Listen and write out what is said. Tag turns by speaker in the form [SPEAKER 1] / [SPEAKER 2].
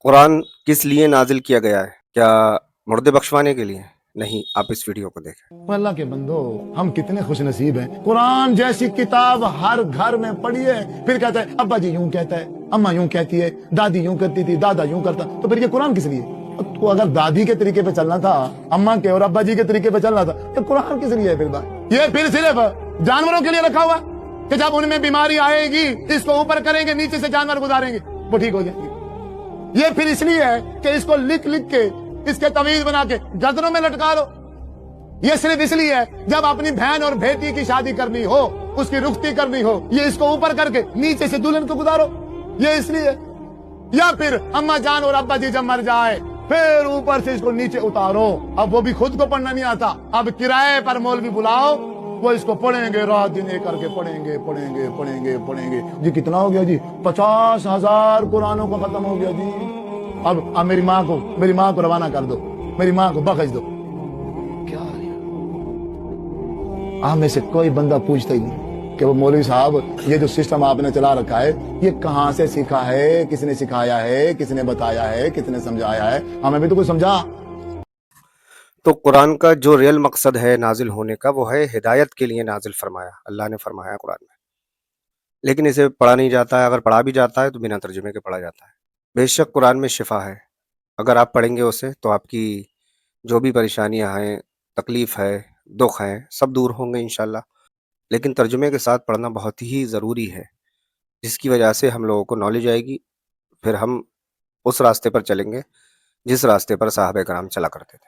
[SPEAKER 1] قرآن کس لیے نازل کیا گیا ہے؟ کیا مردے بخشوانے کے لیے؟ نہیں، آپ اس ویڈیو کو دیکھیں۔
[SPEAKER 2] اللہ کے بندو، ہم کتنے خوش نصیب ہیں، قرآن جیسی کتاب ہر گھر میں پڑھی ہے۔ پھر کہتا ہے ابا جی یوں کہتا ہے، اماں یوں کہتی ہے، دادی یوں کرتی تھی، دادا یوں کرتا، تو پھر یہ قرآن کس لیے؟ تو اگر دادی کے طریقے پہ چلنا تھا، اماں کے اور ابا جی کے طریقے پہ چلنا تھا، تو قرآن کس لیے ہے پھر بات؟ یہ پھر صرف جانوروں کے لیے رکھا ہوا کہ جب ان میں بیماری آئے گی اس کو اوپر کریں گے، نیچے سے جانور گزاریں گے، وہ ٹھیک ہو جائیں گے۔ یہ پھر اس لیے ہے کہ اس کو لکھ لکھ کے، اس کے تعویذ بنا کے گردنوں میں لٹکا لو۔ یہ صرف اس لیے ہے جب اپنی بہن اور بیٹی کی شادی کرنی ہو، اس کی رخصتی کرنی ہو، یہ اس کو اوپر کر کے نیچے سے دلہن کو گزارو، یہ اس لیے۔ یا پھر اماں جان اور ابا جی جب مر جائے پھر اوپر سے اس کو نیچے اتارو۔ اب وہ بھی خود کو پڑھنا نہیں آتا، اب کرائے پر مولوی بلاؤ، وہ اس کو پڑھیں گے، رات دن ایک کر کے پڑھیں گے پڑھیں گے پڑھیں گے پڑھیں گے۔ جی کتنا ہو گیا جی؟ 50,000 قرآنوں کا ختم ہو گیا جی۔ اب میری ماں کو روانہ کر دو، میری ماں کو بخش دو۔ کیا آپ میں سے کوئی بندہ پوچھتا ہی نہیں کہ وہ مولوی صاحب یہ جو سسٹم آپ نے چلا رکھا ہے یہ کہاں سے سیکھا ہے، کس نے سکھایا ہے، کس نے بتایا ہے، کس نے سمجھایا ہے؟ ہمیں بھی تو کوئی سمجھا۔
[SPEAKER 1] تو قرآن کا جو ریئل مقصد ہے نازل ہونے کا، وہ ہے ہدایت کے لیے نازل فرمایا، اللہ نے فرمایا قرآن میں۔ لیکن اسے پڑھا نہیں جاتا ہے، اگر پڑھا بھی جاتا ہے تو بنا ترجمے کے پڑھا جاتا ہے۔ بے شک قرآن میں شفا ہے، اگر آپ پڑھیں گے اسے تو آپ کی جو بھی پریشانیاں ہیں، تکلیف ہے، دکھ ہیں، سب دور ہوں گے انشاءاللہ۔ لیکن ترجمے کے ساتھ پڑھنا بہت ہی ضروری ہے، جس کی وجہ سے ہم لوگوں کو نالج آئے گی، پھر ہم اس راستے پر چلیں گے جس راستے پر صحابہ کرام چلا کرتے تھے۔